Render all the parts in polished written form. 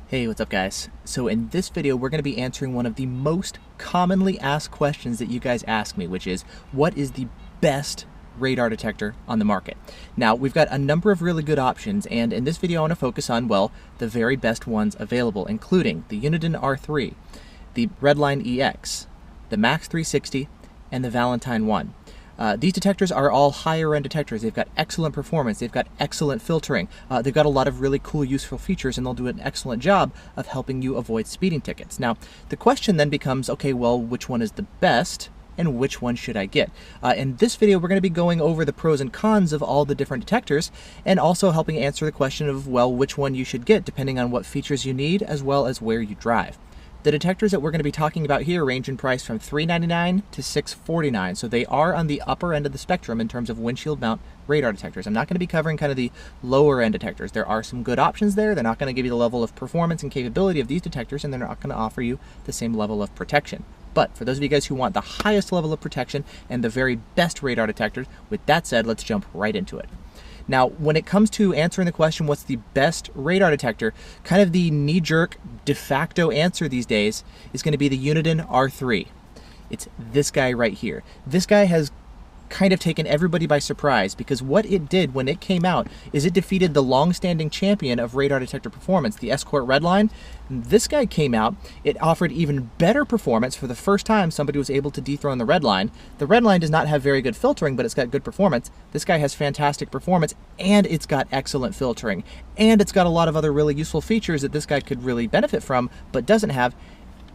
Hey, what's up guys? So in this video, we're going to be answering one of the most commonly asked questions that you guys ask me, which is, what is the best radar detector on the market? Now, we've got a number of really good options, and in this video I want to focus on, well, the very best ones available, including the Uniden R3, the Redline EX, the Max360, and the Valentine 1. These detectors are all higher end detectors. They've got excellent performance, they've got excellent filtering, they've got a lot of really cool useful features, and they'll do an excellent job of helping you avoid speeding tickets. Now, the question then becomes, okay, well, which one is the best and which one should I get? In this video, we're going to be going over the pros and cons of all the different detectors, and also helping answer the question of, well, which one you should get depending on what features you need as well as where you drive. The detectors that we're going to be talking about here range in price from $399 to $649, so they are on the upper end of the spectrum in terms of windshield mount radar detectors. I'm not going to be covering kind of the lower end detectors. There are some good options there. They're not going to give you the level of performance and capability of these detectors, and they're not going to offer you the same level of protection. But for those of you guys who want the highest level of protection and the very best radar detectors, with that said, let's jump right into it. Now, when it comes to answering the question, what's the best radar detector, kind of the knee-jerk de facto answer these days is going to be the Uniden R3. It's this guy right here. This guy has kind of taken everybody by surprise, because what it did when it came out is it defeated the long-standing champion of radar detector performance, the Escort Redline. This guy came out, it offered even better performance. For the first time, somebody was able to dethrone the Redline. The Redline does not have very good filtering, but it's got good performance. This guy has fantastic performance, and it's got excellent filtering, and it's got a lot of other really useful features that this guy could really benefit from, but doesn't have.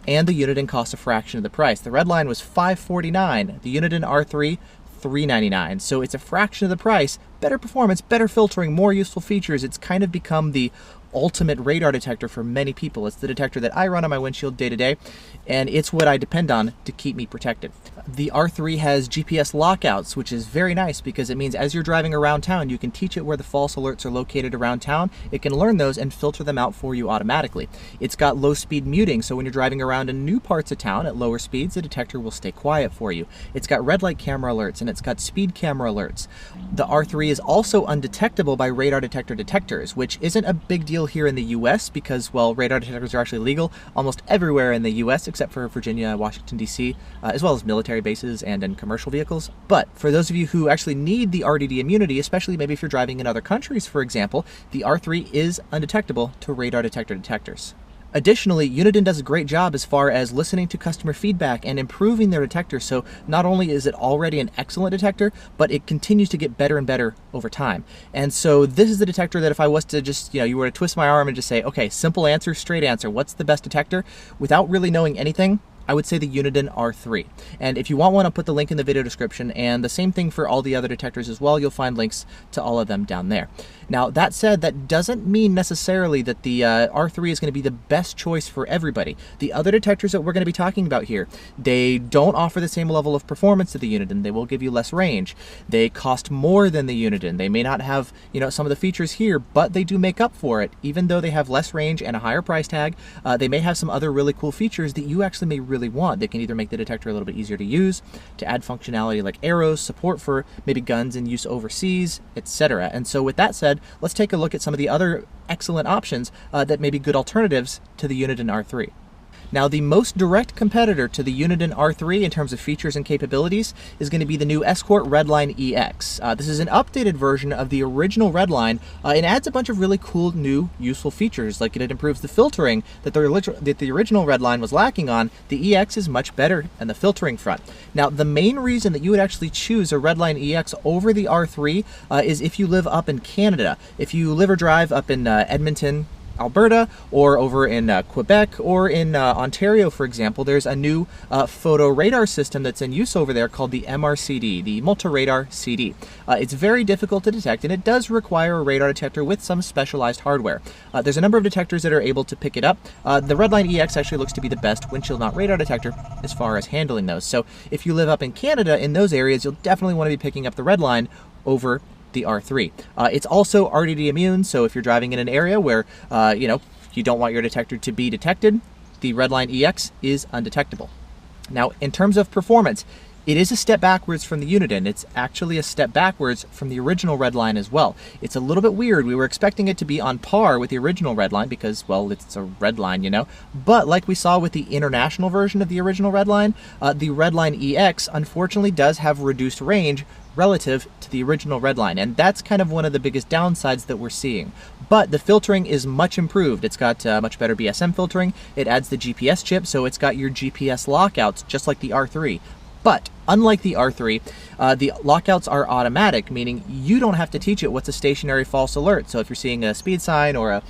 And the Uniden costs a fraction of the price. The Redline was $549, the Uniden R3 $399, so it's a fraction of the price, better performance, better filtering, more useful features. It's kind of become the ultimate radar detector for many people. It's the detector that I run on my windshield day to day, and it's what I depend on to keep me protected. The R3 has GPS lockouts, which is very nice because it means as you're driving around town, you can teach it where the false alerts are located around town. It can learn those and filter them out for you automatically. It's got low speed muting, so when you're driving around in new parts of town at lower speeds, the detector will stay quiet for you. It's got red light camera alerts, and it's got speed camera alerts. The R3 is also undetectable by radar detector detectors, which isn't a big deal here in the US because, well, radar detectors are actually legal almost everywhere in the US except for Virginia, Washington, D.C., as well as military bases and in commercial vehicles. But for those of you who actually need the RDD immunity, especially maybe if you're driving in other countries, for example, the R3 is undetectable to radar detector detectors. Additionally, Uniden does a great job as far as listening to customer feedback and improving their detector, so not only is it already an excellent detector, but it continues to get better and better over time. And so this is the detector that if I was to just, you were to twist my arm and just say, okay, simple answer, straight answer, what's the best detector? Without really knowing anything, I would say the Uniden R3. And if you want one, I'll put the link in the video description, and the same thing for all the other detectors as well. You'll find links to all of them down there. Now, that said, that doesn't mean necessarily that the R3 is going to be the best choice for everybody. The other detectors that we're going to be talking about here, they don't offer the same level of performance to the Uniden. They will give you less range. They cost more than the Uniden. They may not have, some of the features here, but they do make up for it. Even though they have less range and a higher price tag, they may have some other really cool features that you actually may really want. They can either make the detector a little bit easier to use, to add functionality like arrows, support for maybe guns in use overseas, etc. And so with that said, let's take a look at some of the other excellent options that may be good alternatives to the Uniden R3. Now, the most direct competitor to the Uniden R3 in terms of features and capabilities is going to be the new Escort Redline EX. This is an updated version of the original Redline, and adds a bunch of really cool new useful features, like it improves the filtering that the original Redline was lacking on. The EX is much better on the filtering front. Now, the main reason that you would actually choose a Redline EX over the R3 is if you live up in Canada. If you live or drive up in Edmonton, Alberta, or over in Quebec, or in Ontario, for example, there's a new photo radar system that's in use over there called the MRCD, the Multi-Radar CD. It's very difficult to detect, and it does require a radar detector with some specialized hardware. There's a number of detectors that are able to pick it up. The Redline EX actually looks to be the best windshield mount radar detector as far as handling those. So if you live up in Canada, in those areas, you'll definitely want to be picking up the Redline over the R3. It's also RDD immune, so if you're driving in an area where you don't want your detector to be detected, the Redline EX is undetectable. Now, in terms of performance, It is a step backwards from the Uniden. It's actually a step backwards from the original Redline as well. It's a little bit weird. We were expecting it to be on par with the original Redline because, well, it's a Redline, you know. But like we saw with the international version of the original Redline, the Redline EX unfortunately does have reduced range relative to the original Redline, and that's kind of one of the biggest downsides that we're seeing. But the filtering is much improved. It's got much better BSM filtering. It adds the GPS chip, so it's got your GPS lockouts just like the R3. But unlike the R3, the lockouts are automatic, meaning you don't have to teach it what's a stationary false alert. So if you're seeing a speed sign or a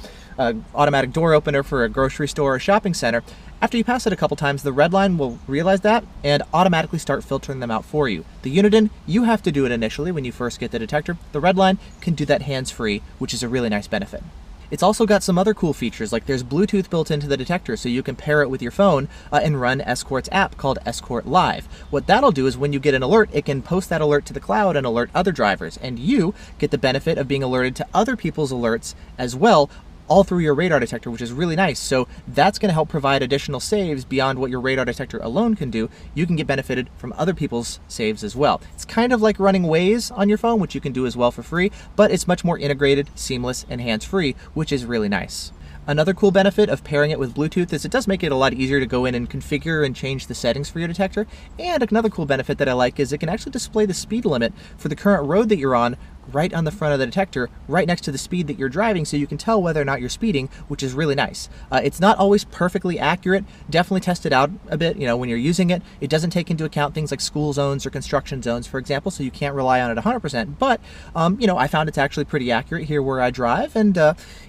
automatic door opener for a grocery store or shopping center, after you pass it a couple times, the Redline will realize that and automatically start filtering them out for you. The Uniden, you have to do it initially when you first get the detector. The Redline can do that hands-free, which is a really nice benefit. It's also got some other cool features, like there's Bluetooth built into the detector, so you can pair it with your phone and run Escort's app called Escort Live. What that'll do is when you get an alert, it can post that alert to the cloud and alert other drivers, and you get the benefit of being alerted to other people's alerts as well, all through your radar detector, which is really nice. So that's going to help provide additional saves beyond what your radar detector alone can do. You can get benefited from other people's saves as well. It's kind of like running Waze on your phone, which you can do as well for free, but it's much more integrated, seamless, and hands-free, which is really nice. Another cool benefit of pairing it with Bluetooth is it does make it a lot easier to go in and configure and change the settings for your detector. And another cool benefit that I like is it can actually display the speed limit for the current road that you're on right on the front of the detector, right next to the speed that you're driving, so you can tell whether or not you're speeding, which is really nice. It's not always perfectly accurate. Definitely test it out a bit, you know, when you're using it. It doesn't take into account things like school zones or construction zones, for example, so you can't rely on it 100%. But, you know, I found it's actually pretty accurate here where I drive, and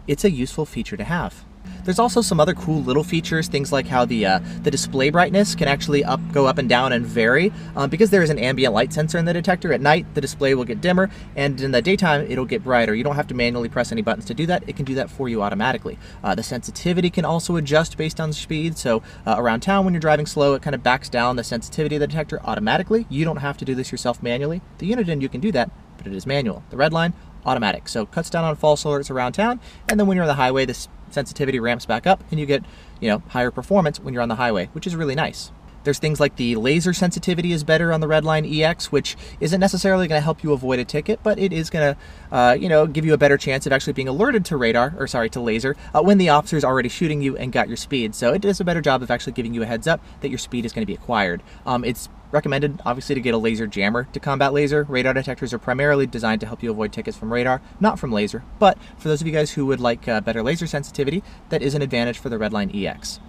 it's a useful feature to have. There's also some other cool little features, things like how the display brightness can actually go up and down and vary. Because there is an ambient light sensor in the detector, at night the display will get dimmer, and in the daytime it'll get brighter. You don't have to manually press any buttons to do that. It can do that for you automatically. The sensitivity can also adjust based on speed, so around town when you're driving slow, it kind of backs down the sensitivity of the detector automatically. You don't have to do this yourself manually. The Uniden, you can do that, but it is manual. The Redline, automatic, so cuts down on false alerts around town, and then when you're on the highway, this sensitivity ramps back up and you get, you know, higher performance when you're on the highway, which is really nice. There's things like the laser sensitivity is better on the Redline EX, which isn't necessarily going to help you avoid a ticket, but it is going to, you know, give you a better chance of actually being alerted to laser, when the officer's already shooting you and got your speed. So it does a better job of actually giving you a heads up that your speed is going to be acquired. It's recommended, obviously, to get a laser jammer to combat laser. Radar detectors are primarily designed to help you avoid tickets from radar, not from laser. But for those of you guys who would like better laser sensitivity, that is an advantage for the Redline EX.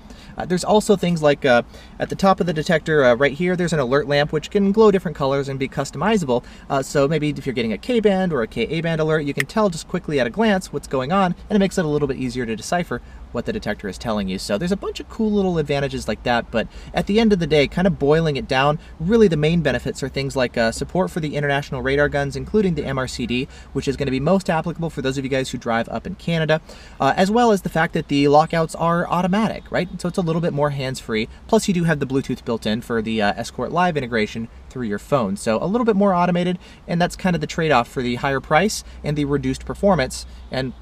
There's also things like at the top of the detector right here, there's an alert lamp which can glow different colors and be customizable. So maybe if you're getting a K-band or a KA-band alert, you can tell just quickly at a glance what's going on, and it makes it a little bit easier to decipher what the detector is telling you. So there's a bunch of cool little advantages like that, but at the end of the day, kind of boiling it down, really the main benefits are things like support for the international radar guns, including the MRCD, which is going to be most applicable for those of you guys who drive up in Canada, as well as the fact that the lockouts are automatic, right? So it's a little bit more hands-free. Plus you do have the Bluetooth built in for the Escort Live integration through your phone. So a little bit more automated, and that's kind of the trade-off for the higher price and the reduced performance and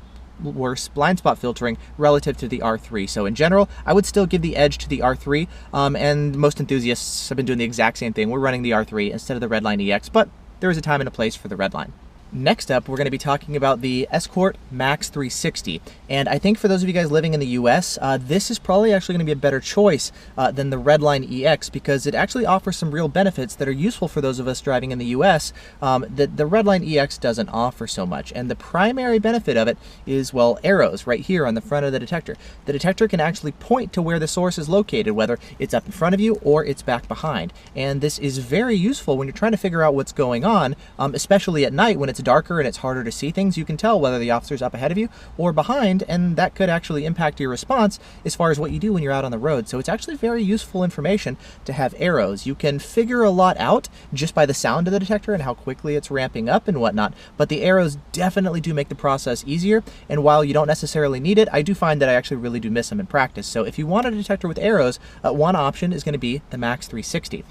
worse blind spot filtering relative to the R3. So in general, I would still give the edge to the R3, and most enthusiasts have been doing the exact same thing. We're running the R3 instead of the Redline EX, but there is a time and a place for the Redline. Next up, we're going to be talking about the Escort Max360. And I think for those of you guys living in the US, this is probably actually going to be a better choice than the Redline EX, because it actually offers some real benefits that are useful for those of us driving in the US that the Redline EX doesn't offer so much. And the primary benefit of it is, well, arrows right here on the front of the detector. The detector can actually point to where the source is located, whether it's up in front of you or it's back behind. And this is very useful when you're trying to figure out what's going on, especially at night when it's darker and it's harder to see things. You can tell whether the officer's up ahead of you or behind, and that could actually impact your response as far as what you do when you're out on the road. So it's actually very useful information to have arrows. You can figure a lot out just by the sound of the detector and how quickly it's ramping up and whatnot, but the arrows definitely do make the process easier, and while you don't necessarily need it, I do find that I actually really do miss them in practice. So if you want a detector with arrows, one option is going to be the Max360.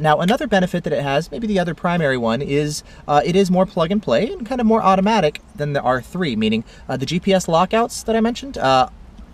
Now another benefit that it has, maybe the other primary one, is it is more plug and play and kind of more automatic than the R3, meaning the GPS lockouts that I mentioned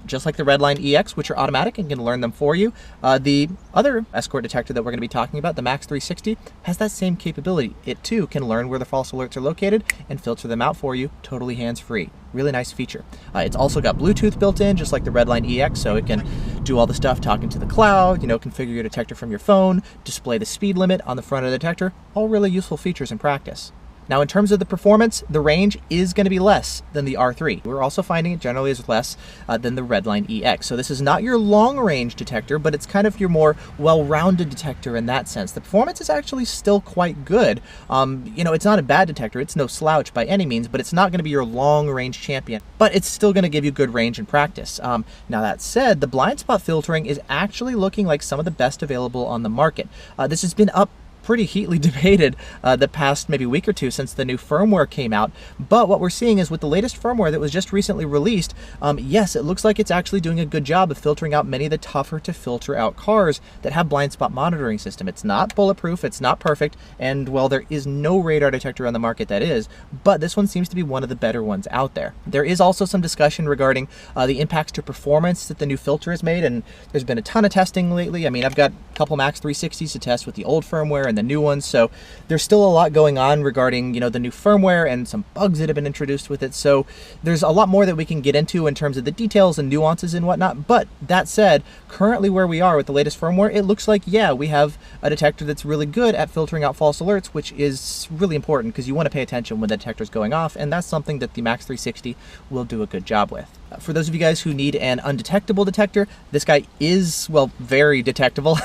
just like the Redline EX, which are automatic and can learn them for you. The other Escort detector that we're going to be talking about, the Max360, has that same capability. It too can learn where the false alerts are located and filter them out for you, totally hands-free. Really nice feature. It's also got Bluetooth built in, just like the Redline EX, so it can do all the stuff talking to the cloud, configure your detector from your phone, display the speed limit on the front of the detector, all really useful features in practice. Now, in terms of the performance, the range is going to be less than the R3. We're also finding it generally is less than the Redline EX. So this is not your long-range detector, but it's kind of your more well-rounded detector in that sense. The performance is actually still quite good. It's not a bad detector. It's no slouch by any means, but it's not going to be your long-range champion. But it's still going to give you good range in practice. Now, that said, the blind spot filtering is actually looking like some of the best available on the market. This has been up pretty heatedly debated the past maybe week or two since the new firmware came out. But what we're seeing is with the latest firmware that was just recently released, yes, it looks like it's actually doing a good job of filtering out many of the tougher to filter out cars that have blind spot monitoring system. It's not bulletproof, it's not perfect, and well, there is no radar detector on the market that is, but this one seems to be one of the better ones out there. There is also some discussion regarding the impacts to performance that the new filter has made, and there's been a ton of testing lately. I mean, I've got a couple Max360s to test with the old firmware and the new ones, so there's still a lot going on regarding the new firmware and some bugs that have been introduced with it. So there's a lot more that we can get into in terms of the details and nuances and whatnot. But that said, currently where we are with the latest firmware, it looks like, yeah, we have a detector that's really good at filtering out false alerts, which is really important because you want to pay attention when the detector's going off, and that's something that the Max360 will do a good job with. For those of you guys who need an undetectable detector, this guy is, well, very detectable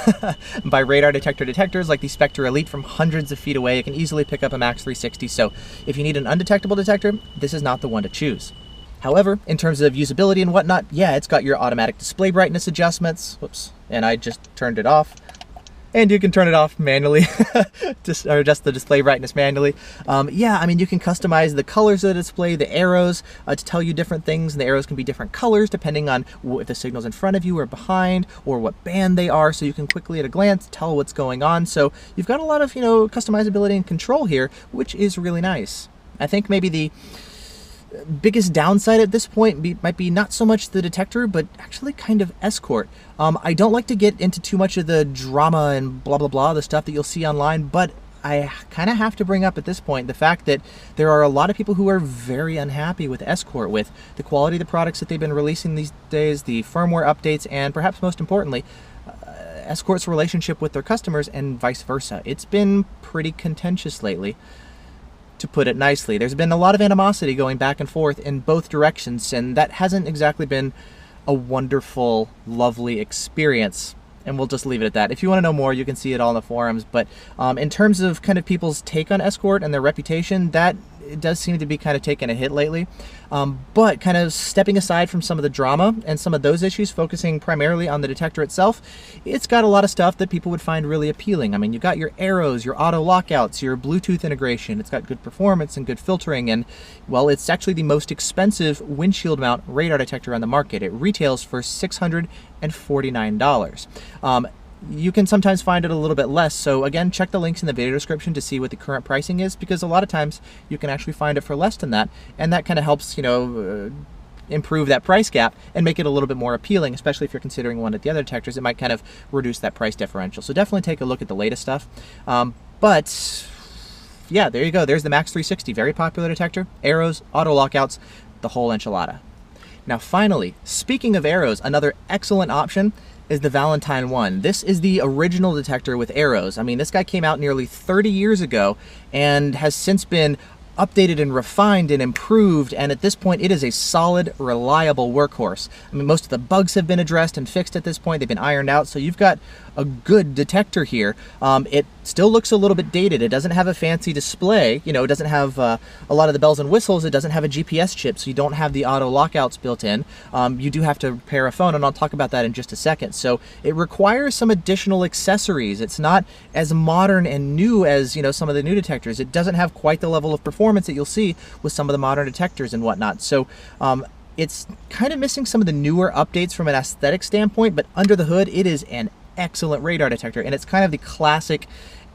by radar detector detectors like the Spectre Elite from hundreds of feet away. It can easily pick up a Max360, so if you need an undetectable detector, this is not the one to choose. However, in terms of usability and whatnot, yeah, it's got your automatic display brightness adjustments. Whoops, and I just turned it off. And you can turn it off manually, or adjust the display brightness manually. Yeah, I mean, you can customize the colors of the display, the arrows, to tell you different things. And the arrows can be different colors depending on if the signal's in front of you or behind, or what band they are, so you can quickly at a glance tell what's going on. So you've got a lot of, customizability and control here, which is really nice. I think maybe the biggest downside at this point might be not so much the detector, but actually kind of Escort. I don't like to get into too much of the drama and blah, blah, blah, the stuff that you'll see online, but I kind of have to bring up at this point the fact that there are a lot of people who are very unhappy with Escort, with the quality of the products that they've been releasing these days, the firmware updates, and perhaps most importantly, Escort's relationship with their customers and vice versa. It's been pretty contentious lately, to put it nicely. There's been a lot of animosity going back and forth in both directions, and that hasn't exactly been a wonderful, lovely experience. And we'll just leave it at that. If you want to know more, you can see it all in the forums. But in terms of kind of people's take on Escort and their reputation, that it does seem to be kind of taking a hit lately. But kind of stepping aside from some of the drama and some of those issues, focusing primarily on the detector itself, it's got a lot of stuff that people would find really appealing. I mean, you've got your arrows, your auto lockouts, your Bluetooth integration. It's got good performance and good filtering. And, well, it's actually the most expensive windshield mount radar detector on the market. It retails for $649. You can sometimes find it a little bit less, so again, check the links in the video description to see what the current pricing is, because a lot of times you can actually find it for less than that, and that kind of helps, improve that price gap and make it a little bit more appealing, especially if you're considering one of the other detectors. It might kind of reduce that price differential. So definitely take a look at the latest stuff. But yeah, there you go. There's the Max360, very popular detector, arrows, auto lockouts, the whole enchilada. Now finally, speaking of arrows, another excellent option is the Valentine one. This is the original detector with arrows. I mean, this guy came out nearly 30 years ago and has since been updated and refined and improved, and at this point it is a solid, reliable workhorse. I mean, most of the bugs have been addressed and fixed at this point. They've been ironed out, so you've got a good detector here. It still looks a little bit dated. It doesn't have a fancy display. It doesn't have a lot of the bells and whistles. It doesn't have a GPS chip, so you don't have the auto lockouts built in. You do have to pair a phone, and I'll talk about that in just a second. So it requires some additional accessories. It's not as modern and new as some of the new detectors. It doesn't have quite the level of performance that you'll see with some of the modern detectors and whatnot. So it's kind of missing some of the newer updates from an aesthetic standpoint, but under the hood, it is an excellent radar detector, and it's kind of the classic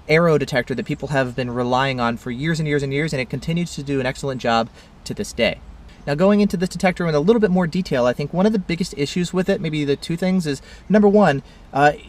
arrow detector that people have been relying on for years and years and years, and it continues to do an excellent job to this day. Now, going into this detector in a little bit more detail, I think one of the biggest issues with it, maybe the two things, is number one,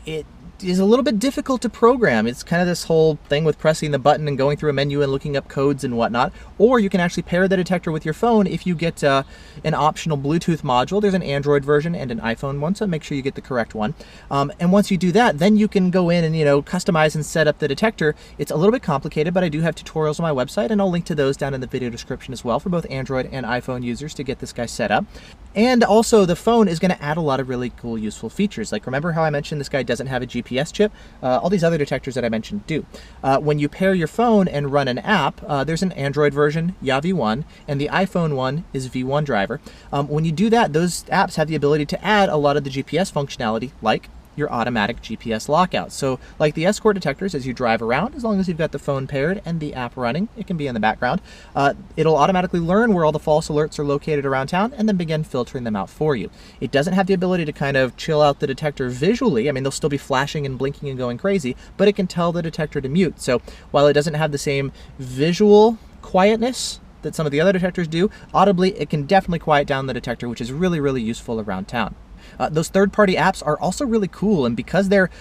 it is a little bit difficult to program. It's kind of this whole thing with pressing the button and going through a menu and looking up codes and whatnot. Or you can actually pair the detector with your phone if you get an optional Bluetooth module. There's an Android version and an iPhone one, so make sure you get the correct one. And once you do that, then you can go in and customize and set up the detector. It's a little bit complicated, but I do have tutorials on my website, and I'll link to those down in the video description as well for both Android and iPhone users to get this guy set up. And also, the phone is going to add a lot of really cool, useful features. Like, remember how I mentioned this guy doesn't have a GPS chip? All these other detectors that I mentioned do. When you pair your phone and run an app, there's an Android version, V1, and the iPhone one is V1 driver. When you do that, those apps have the ability to add a lot of the GPS functionality, like your automatic GPS lockout. So like the Escort detectors, as you drive around, as long as you've got the phone paired and the app running, it can be in the background, it'll automatically learn where all the false alerts are located around town and then begin filtering them out for you. It doesn't have the ability to kind of chill out the detector visually. I mean, they'll still be flashing and blinking and going crazy, but it can tell the detector to mute. So while it doesn't have the same visual quietness that some of the other detectors do, audibly, it can definitely quiet down the detector, which is really, really useful around town. Those third-party apps are also really cool, and because they're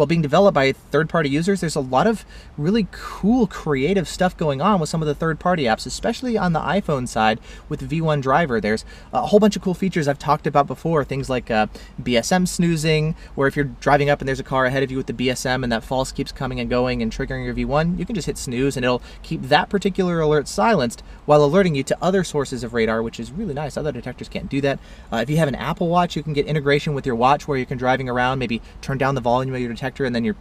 being developed by third-party users, there's a lot of really cool creative stuff going on with some of the third-party apps, especially on the iPhone side with V1 driver. There's a whole bunch of cool features I've talked about before, things like BSM snoozing, where if you're driving up and there's a car ahead of you with the BSM and that false keeps coming and going and triggering your V1, you can just hit snooze and it'll keep that particular alert silenced while alerting you to other sources of radar, which is really nice. Other detectors can't do that. If you have an Apple Watch, you can get integration with your watch where you can driving around, maybe turn down the volume of your detector, and then you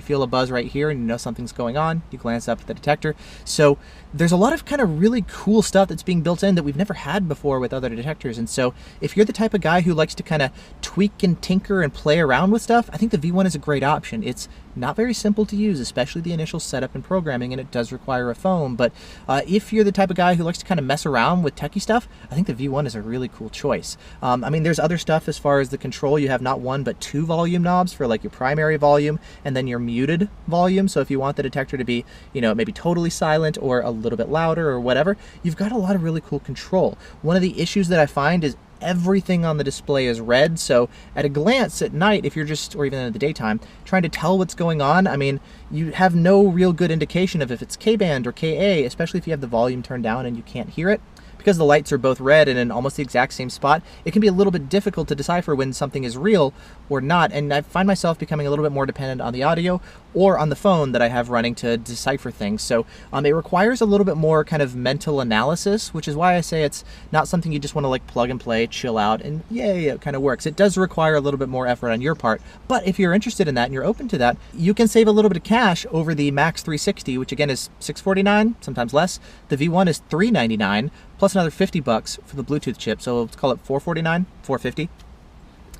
feel a buzz right here and you know something's going on. You glance up at the detector. So there's a lot of kind of really cool stuff that's being built in that we've never had before with other detectors. And so if you're the type of guy who likes to kind of tweak and tinker and play around with stuff, I think the V1 is a great option. It's not very simple to use, especially the initial setup and programming, and it does require a phone. But if you're the type of guy who likes to kind of mess around with techie stuff, I think the V1 is a really cool choice. I mean, there's other stuff as far as the control. You have not one, but two volume knobs for like your primary volume and then your muted volume. So if you want the detector to be, maybe totally silent or a little bit louder or whatever, you've got a lot of really cool control. One of the issues that I find is everything on the display is red, so at a glance at night, if you're just, or even in the daytime, trying to tell what's going on, I mean, you have no real good indication of if it's K-band or KA, especially if you have the volume turned down and you can't hear it. Because the lights are both red and in almost the exact same spot, it can be a little bit difficult to decipher when something is real or not, and I find myself becoming a little bit more dependent on the audio or on the phone that I have running to decipher things. So it requires a little bit more kind of mental analysis, which is why I say it's not something you just want to like plug and play, chill out, and yay, it kind of works. It does require a little bit more effort on your part, but if you're interested in that and you're open to that, you can save a little bit of cash over the Max360, which again is $649, sometimes less. The V1 is $399, plus another $50 for the Bluetooth chip, so let's call it $449, $450.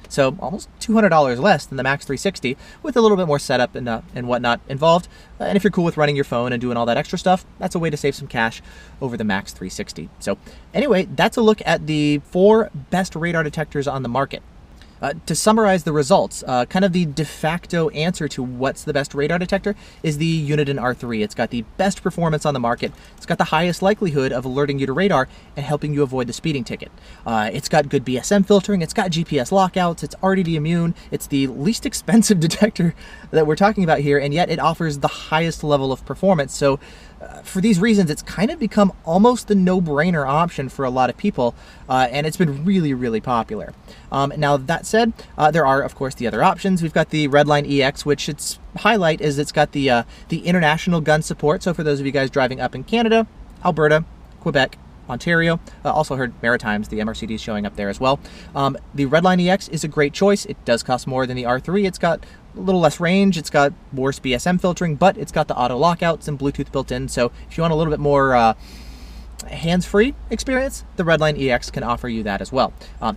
So almost $200 less than the Max360 with a little bit more setup and whatnot involved. And if you're cool with running your phone and doing all that extra stuff, that's a way to save some cash over the Max360. So anyway, that's a look at the 4 best radar detectors on the market. To summarize the results, kind of the de facto answer to what's the best radar detector is the Uniden R3. It's got the best performance on the market. It's got the highest likelihood of alerting you to radar and helping you avoid the speeding ticket. It's got good BSM filtering. It's got GPS lockouts. It's RDD immune. It's the least expensive detector that we're talking about here, and yet it offers the highest level of performance. So for these reasons, it's kind of become almost the no-brainer option for a lot of people, and it's been really, really popular. Now, that said, there are, of course, the other options. We've got the Redline EX, which its highlight is it's got the international gun support. So for those of you guys driving up in Canada, Alberta, Quebec, Ontario, also heard Maritimes, the MRCD is showing up there as well. The Redline EX is a great choice. It does cost more than the R3. It's got a little less range, it's got worse BSM filtering, but it's got the auto lockouts and Bluetooth built in, so if you want a little bit more hands-free experience, the Redline EX can offer you that as well.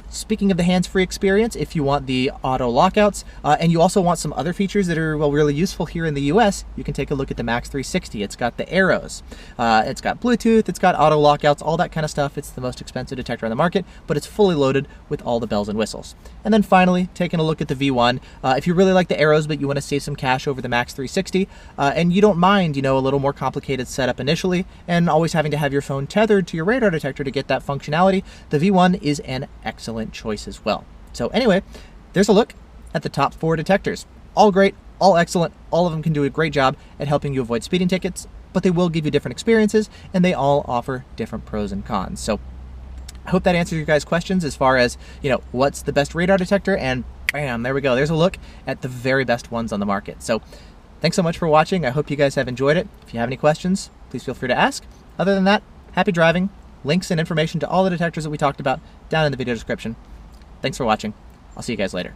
Speaking of the hands-free experience, if you want the auto lockouts and you also want some other features that are really useful here in the US, you can take a look at the Max360. It's got the arrows, it's got Bluetooth, it's got auto lockouts, all that kind of stuff. It's the most expensive detector on the market, but it's fully loaded with all the bells and whistles. And then finally, taking a look at the V1, if you really like the arrows but you want to save some cash over the Max360 and you don't mind, a little more complicated setup initially and always having to have your phone tethered to your radar detector to get that functionality, the V1 is an excellent choice as well. So anyway, there's a look at the top 4 detectors. All great, all excellent, all of them can do a great job at helping you avoid speeding tickets, but they will give you different experiences, and they all offer different pros and cons. So I hope that answers your guys' questions as far as, what's the best radar detector, and bam, there we go. There's a look at the very best ones on the market. So thanks so much for watching. I hope you guys have enjoyed it. If you have any questions, please feel free to ask. Other than that, happy driving. Links and information to all the detectors that we talked about down in the video description. Thanks for watching. I'll see you guys later.